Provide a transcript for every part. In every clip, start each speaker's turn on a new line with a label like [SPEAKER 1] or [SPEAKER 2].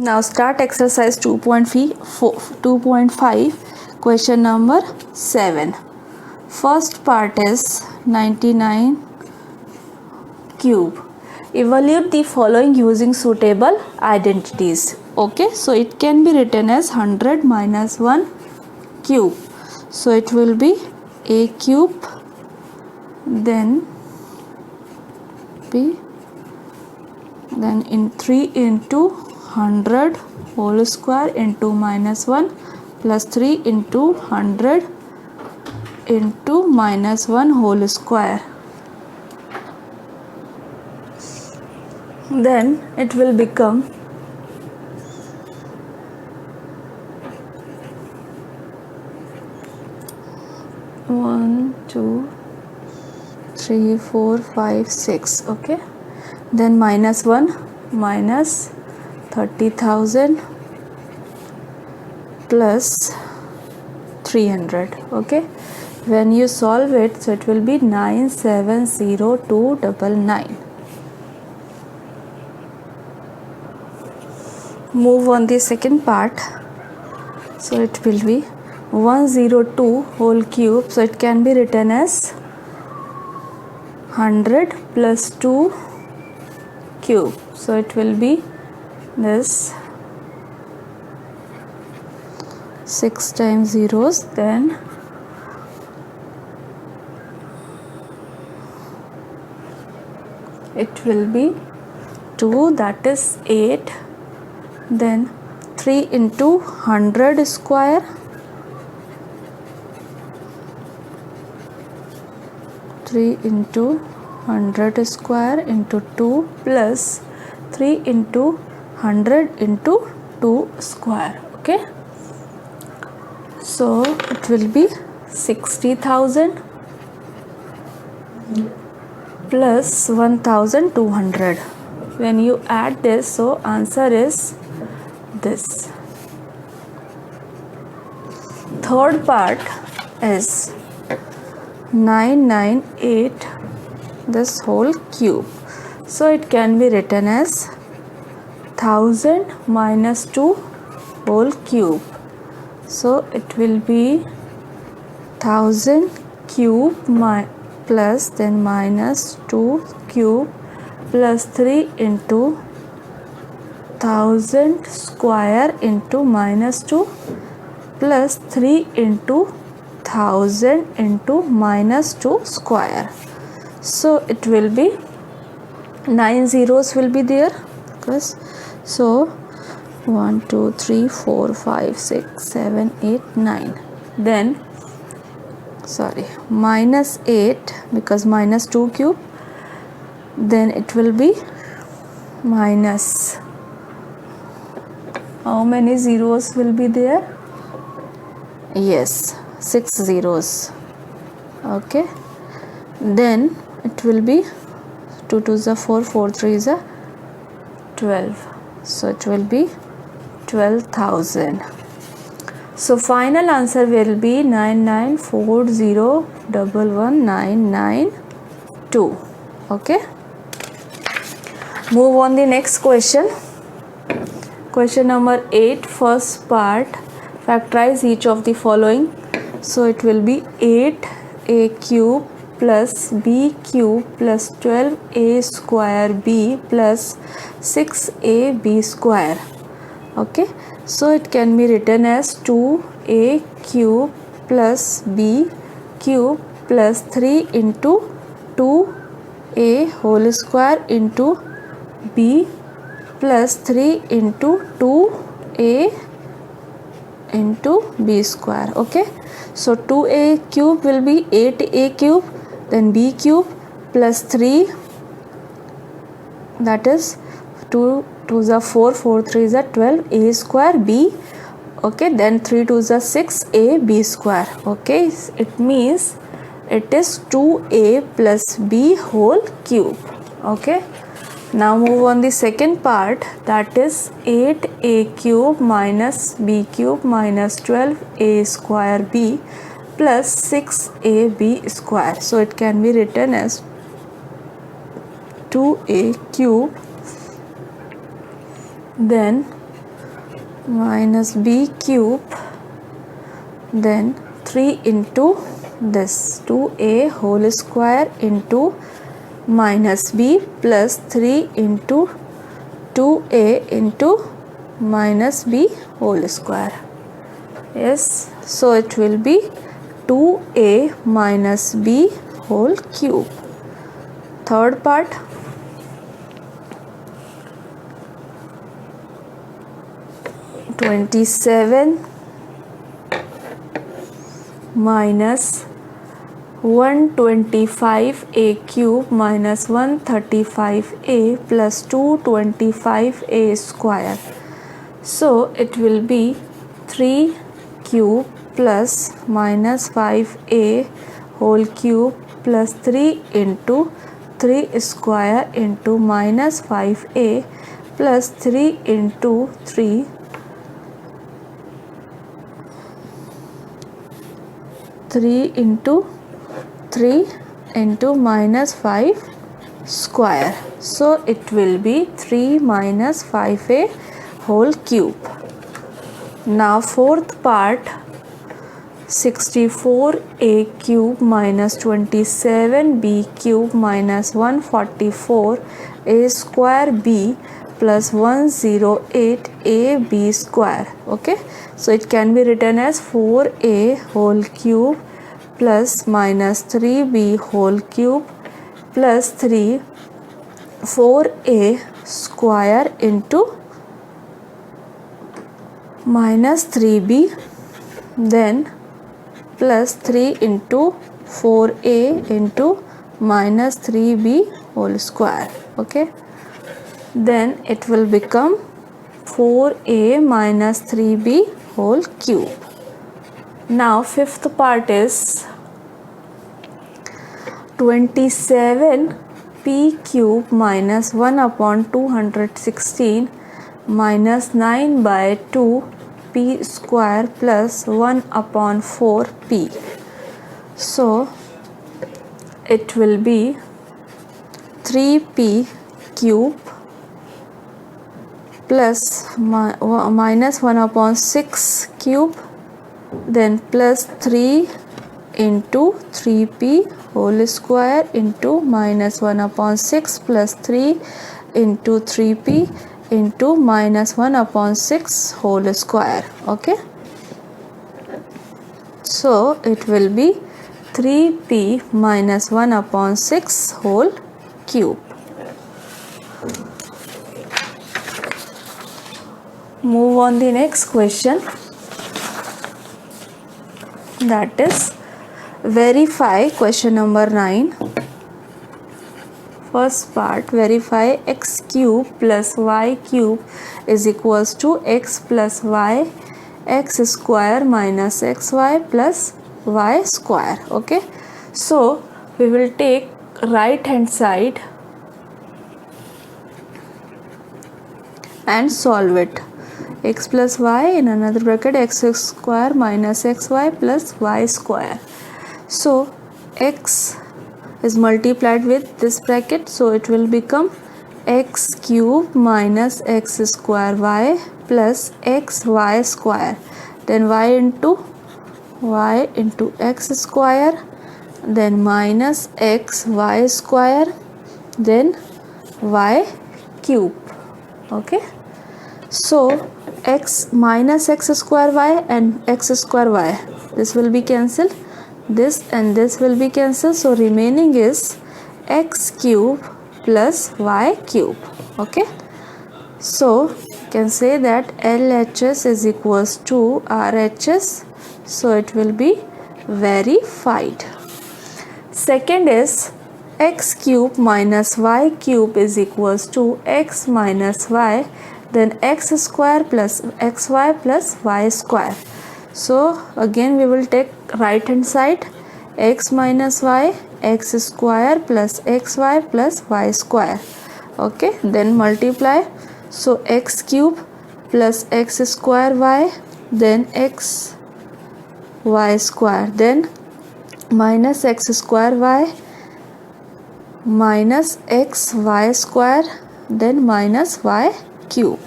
[SPEAKER 1] Now start exercise 2.5 question number 7. First part is 99 cube. Evaluate the following using suitable identities. Okay, so it can be written as 100 minus 1 cube. So it will be a cube, then b, then in 3 into 100 whole square into minus 1 plus 3 into 100 into minus 1 whole square. Then it will become 1, 2, 3, 4, 5, 6. Okay, then minus 1 minus 30,000 plus 300. Okay, when you solve it, so it will be 970299. Move on the second part. So it will be 102 whole cube. So it can be written as 100 plus 2 cube. So it will be this 6 times zeros, then it will be 2, that is 8, then 3 into 100 square, 3 into 100 square into 2 plus 3 into 100 into 2 square. Okay, so it will be 60,000 plus 1,200. When you add this, so answer is this. Third part is 998 this whole cube. So it can be written as 1000 minus 2 whole cube. So it will be 1000 cube plus then minus 2 cube plus 3 into 1000 square into minus 2 plus 3 into 1000 into minus 2 square. So it will be 9 zeros will be there, because so 1 2 3 4 5 6 7 8 9, then minus 8 because minus 2 cube, then it will be minus, how many zeros will be there? Yes, 6 zeros. Okay, then it will be 2 2s are 4, 4 3s are 12. So it will be 12,000. So final answer will be 9940119992. Okay, move on the next question. Question number 8, first part, factorize each of the following. So it will be 8a cube plus b cube plus 12a square b plus 6ab square. Okay, so it can be written as 2a cube plus b cube plus 3 into 2a whole square into b plus 3 into 2a into b square. Okay, so 2a cube will be 8a cube, then b cube plus 3, that is 2 2s are 4, 4 3s are 12, a square b. Okay, then 3 2s are 6, a b square. Okay, it means it is 2a plus b whole cube. Okay, now move on the second part, that is 8a cube minus b cube minus 12a square b plus 6ab square. So it can be written as 2a cube, then minus b cube, then 3 into this 2a whole square into minus b plus 3 into 2a into minus b whole square. Yes, so it will be 2a minus b whole cube. Third part, (27) minus 125a cube minus 135a plus 225a square. So it will be 3 cube plus minus 5a whole cube plus 3 into 3 square into minus 5a plus 3 into 3 into 3 into minus 5 square. So it will be 3 minus 5a whole cube. Now fourth part, 64a cube minus 27b cube minus 144a square b plus 108ab square. Okay, so it can be written as 4a whole cube plus minus 3b whole cube plus 4a square into minus 3b, then plus 3 into 4a into minus 3b whole square. Okay, then it will become 4a minus 3b whole cube. Now fifth part is 27p cube minus 1 upon 216 minus 9 by 2 p square plus 1 upon 4 p. So it will be 3p cube plus minus 1 upon 6 cube, then plus 3 into 3p whole square into minus 1 upon 6 plus 3 into 3p into minus 1 upon 6 whole square. Okay, so it will be 3p minus 1 upon 6 whole cube. Move on the next question, that is verify question number 9. First part, verify x cube plus y cube is equals to x plus y x square minus xy plus y square. Okay, so we will take right hand side and solve it. X plus y in another bracket, x square minus xy plus y square. So x is multiplied with this bracket, so it will become x cube minus x square y plus xy square, then y into x square, then minus x y square, then y cube. Okay, so x minus x square y and x square y, this will be cancelled, this and this will be cancelled, so remaining is x cube plus y cube. Okay, so you can say that LHS is equals to RHS, so it will be verified. Second is x cube minus y cube is equals to x minus y, then x square plus xy plus y square. So again we will take right hand side, x minus y x square plus xy plus y square. Okay, then multiply, so x cube plus x square y, then x y square, then minus x square y minus x y square, then minus y cube.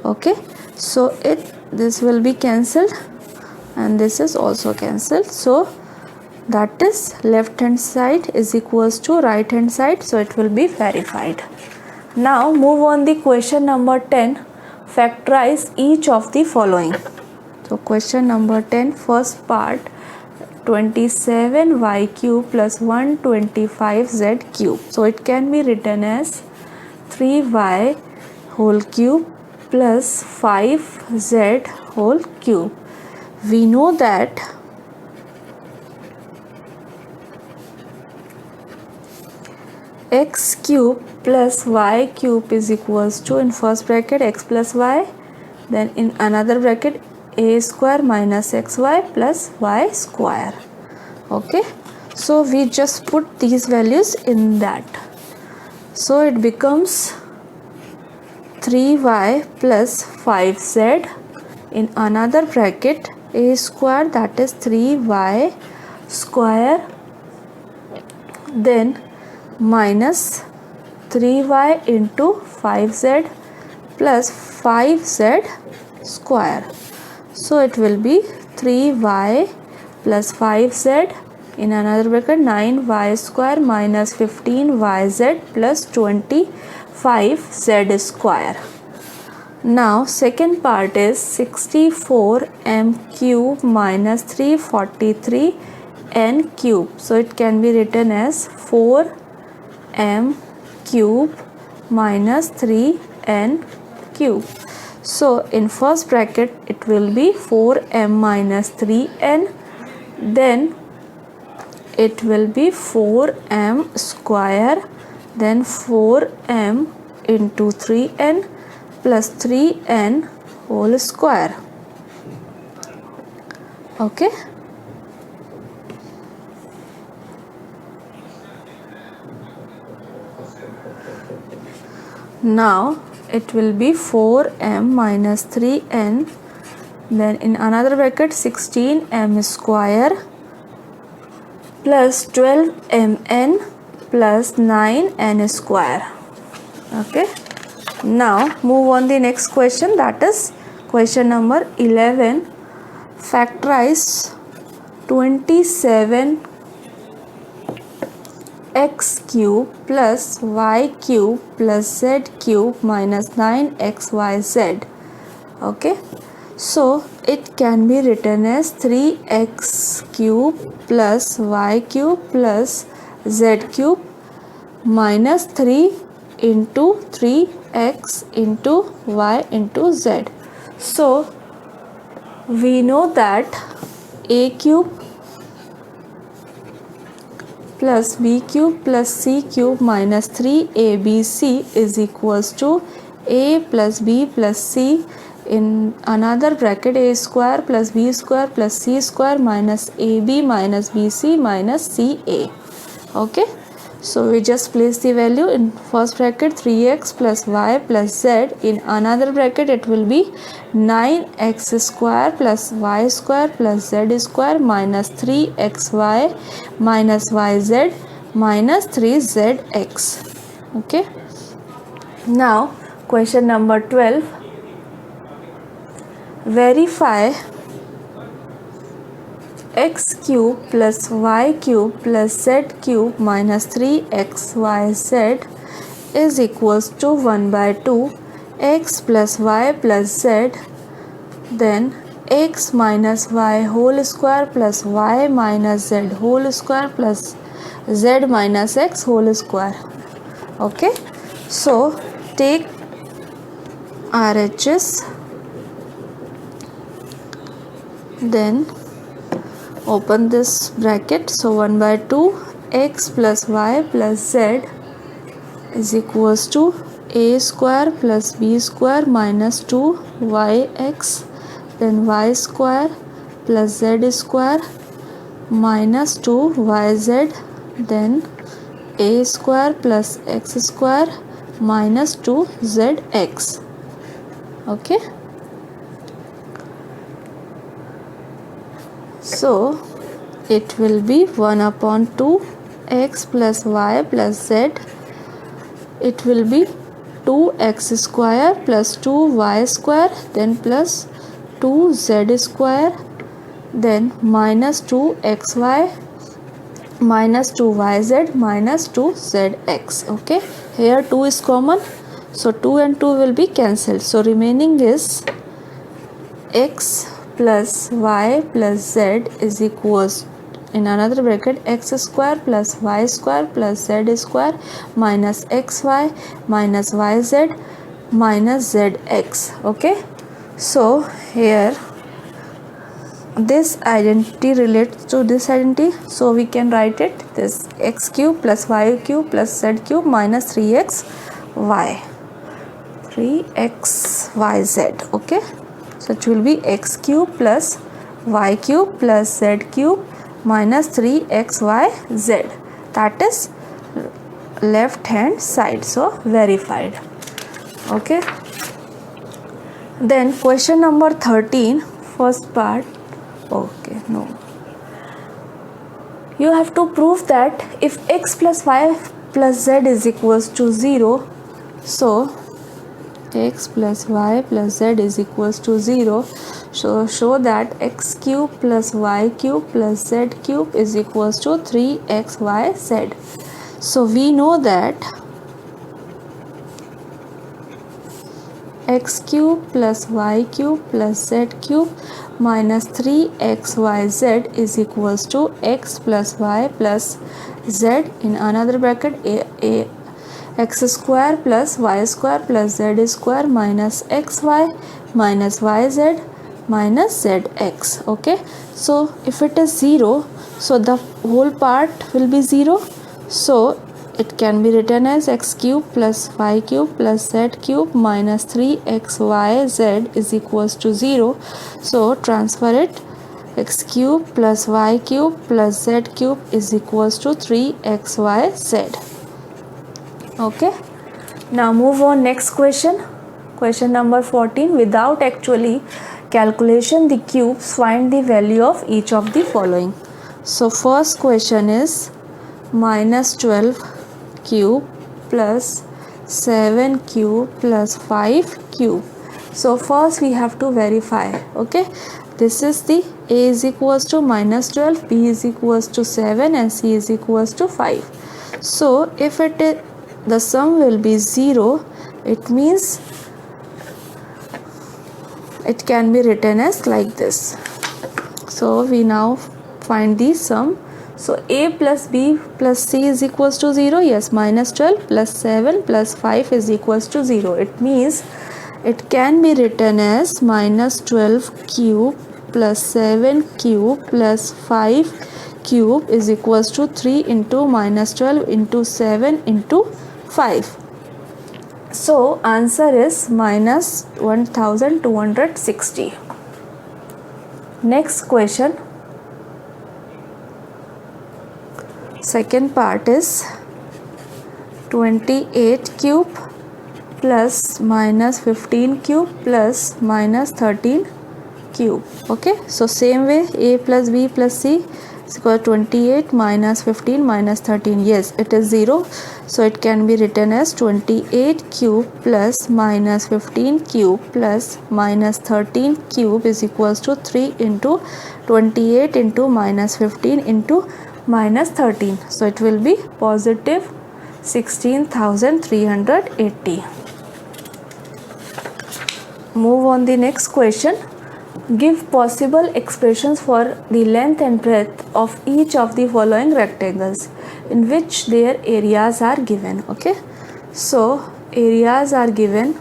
[SPEAKER 1] Okay, So this will be cancelled and this is also cancelled. So that is left hand side is equals to right hand side, so it will be verified. Now move on the question number 10. Factorize each of the following. So question number 10, first part, 27y cube plus 125z cube. So it can be written as 3y whole cube plus 5z whole cube. We know that x cube plus y cube is equals to, in first bracket, x plus y, then in another bracket a square minus xy plus y square. Okay, so we just put these values in that. So it becomes 3y plus 5z, in another bracket a square, that is 3y square, then minus 3y into 5z plus 5z square. So it will be 3y plus 5z, in another bracket 9y square minus 15yz plus 25z square. Now second part is 64m cube minus 343n cube. So it can be written as 4m cube minus 3n cube. So in first bracket it will be 4m minus 3n, then it will be 4m square, then 4m into 3n plus 3n whole square. Okay. Now it will be 4m minus 3n, then in another bracket 16m square plus 12mn plus 9n square. Okay. Now move on the next question, that is question number 11. Factorize 27 x cube plus y cube plus z cube minus 9xyz. Okay, so it can be written as 3x cube plus y cube plus z cube minus 3 into 3x into y into z. So we know that a cube plus b cube plus c cube minus 3abc is equals to a plus b plus c, in another bracket a square plus b square plus c square minus ab minus bc minus ca. Okay, so we just place the value in first bracket 3x plus y plus z, in another bracket it will be 9x square plus y square plus z square minus 3xy minus yz minus 3zx. Okay, now question number 12. Verify x cube plus y cube plus z cube minus 3xyz is equals to 1 by 2 x plus y plus z, then x minus y whole square plus y minus z whole square plus z minus x whole square. Okay, so take RHS, then open this bracket. So 1 by 2 x plus y plus z is equals to a square plus b square minus 2yx, then y square plus z square minus 2yz, then a square plus x square minus 2zx. Okay, so it will be 1 upon 2 x plus y plus z, it will be 2x square plus 2y square, then plus 2z square, then minus 2xy minus 2yz minus 2zx. Okay, here 2 is common, so 2 and 2 will be cancelled. So remaining is x plus y plus z is equals, in another bracket, x square plus y square plus z square minus xy minus yz minus zx. Okay, so here this identity relates to this identity, so we can write it this x cube plus y cube plus z cube minus 3xy 3xyz. Okay, so it will be x cube plus y cube plus z cube minus 3xyz, that is left hand side, so verified. Okay, then question number 13, first part. Okay, no, you have to prove that if x plus y plus z is equals to 0, so x plus y plus z is equals to 0, so show that x cube plus y cube plus z cube is equals to 3xyz. So we know that x cube plus y cube plus z cube minus 3xyz is equals to x plus y plus z, in another bracket a x square plus y square plus z square minus xy minus yz minus zx. Okay, so if it is 0, so the whole part will be 0, so it can be written as x cube plus y cube plus z cube minus 3xyz is equals to 0. So transfer it, x cube plus y cube plus z cube is equals to 3xyz. Okay, now move on next question. Question number 14. Without actually calculation the cubes, find the value of each of the following. So first question is minus 12 cube plus 7 cube plus 5 cube. So first we have to verify. Okay, this is the a is equals to minus 12, b is equals to 7 and c is equals to 5. So if it is, the sum will be 0, it means it can be written as like this. So we now find the sum. So a plus b plus c is equals to 0. Yes, minus 12 plus 7 plus 5 is equals to 0. It means it can be written as minus 12 cube plus 7 cube plus 5 cube is equals to 3 into minus 12 into 7 into 5. So answer is minus 1260. Next question. Second part is 28 cube plus minus 15 cube plus minus 13 cube. Okay, so same way a plus b plus c is equal to 28 minus 15 minus 13. Yes, it is 0, so it can be written as 28 cube plus minus 15 cube plus minus 13 cube is equals to 3 into 28 into minus 15 into minus 13. So it will be positive 16,380. Move on the next question. Give possible expressions for the length and breadth of each of the following rectangles in which their areas are given. Okay, so areas are given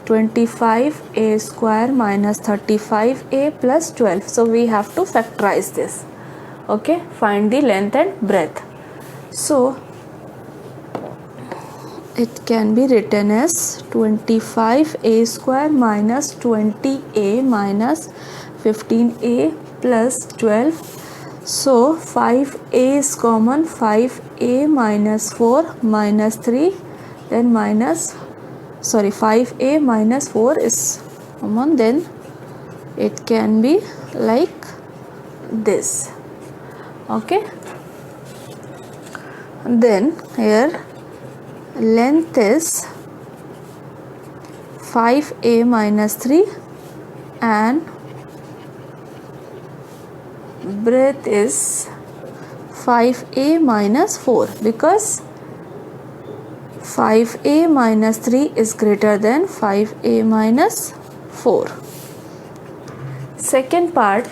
[SPEAKER 1] 25a square minus 35a plus 12. So we have to factorize this. Okay, find the length and breadth. So it can be written as 25a square minus 20a minus 15a plus 12. So 5a is common, 5a minus 4 minus 3, then 5a minus 4 is common, then it can be like this. Okay, then here length is 5a minus 3 and breadth is 5a minus 4 because 5a minus 3 is greater than 5a minus 4. Second part,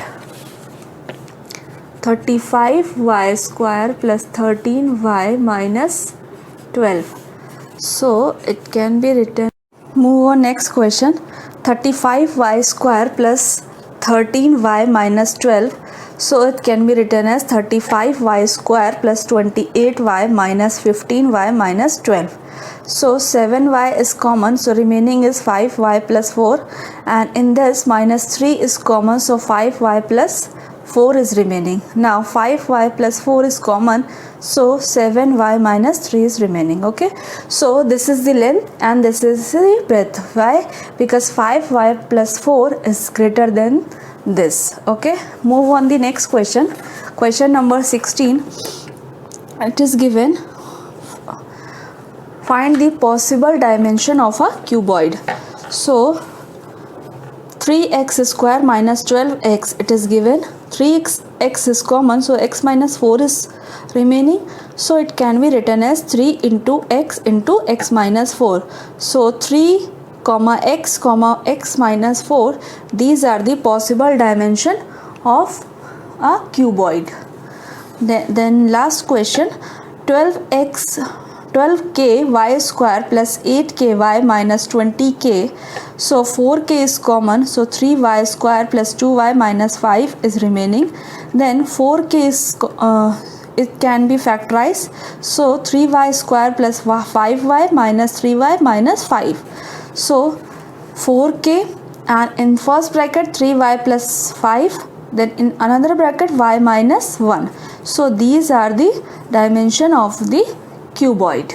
[SPEAKER 1] 35y square plus 13y minus 12. So it can be written. Move on next question. 35y square plus 13y minus 12. So it can be written as 35y square plus 28y minus 15y minus 12. So 7y is common, so remaining is 5y plus 4, and in this minus 3 is common, so 5y plus 4 is remaining. Now 5y plus 4 is common, so 7y minus 3 is remaining. Okay, so this is the length and this is the breadth. Why? Because 5y plus 4 is greater than this. Okay, move on the next question. Question number 16. It is given, find the possible dimension of a cuboid. So 3x square minus 12x, it is given. 3x is common, so x minus 4 is remaining, so it can be written as 3 into x minus 4. So 3 comma x minus 4, these are the possible dimension of a cuboid. Then last question, 12k y square plus 8k y minus 20k. So 4k is common, so 3y square plus 2y minus 5 is remaining. Then 4k is it can be factorized, so 3y square plus 5y minus 3y minus 5. So 4k, and in first bracket 3y plus 5, then in another bracket y minus 1. So these are the dimension of the cuboid.